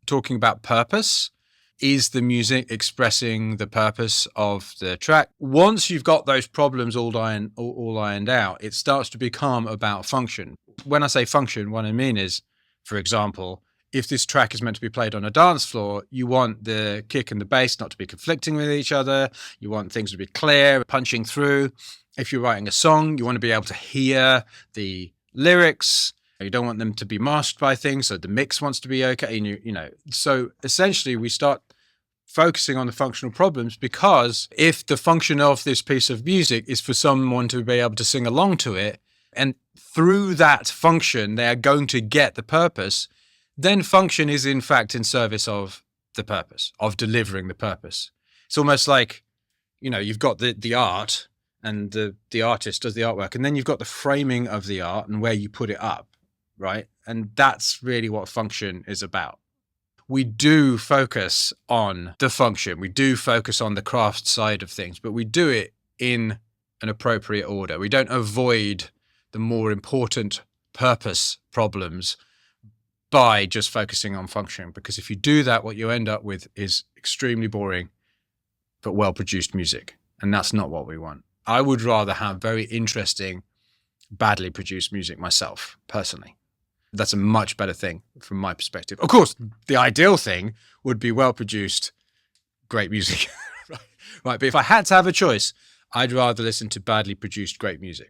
talking about purpose. Is the music expressing the purpose of the track? Once you've got those problems all ironed out, it starts to become about function. When I say function, what I mean is, for example, if this track is meant to be played on a dance floor, you want the kick and the bass not to be conflicting with each other. You want things to be clear, punching through. If you're writing a song, you want to be able to hear the lyrics. You don't want them to be masked by things, so the mix wants to be okay. So essentially we start focusing on the functional problems, because if the function of this piece of music is for someone to be able to sing along to it, and through that function they are going to get the purpose, then function is in fact in service of the purpose, of delivering the purpose. It's almost like, you've got the art, and the artist does the artwork, and then you've got the framing of the art and where you put it up. Right? And that's really what function is about. We do focus on the function. We do focus on the craft side of things, but we do it in an appropriate order. We don't avoid the more important purpose problems by just focusing on function, because if you do that, what you end up with is extremely boring but well-produced music. And that's not what we want. I would rather have very interesting, badly produced music myself, personally. That's a much better thing from my perspective. Of course, the ideal thing would be well-produced, great music. Right. But if I had to have a choice, I'd rather listen to badly produced, great music.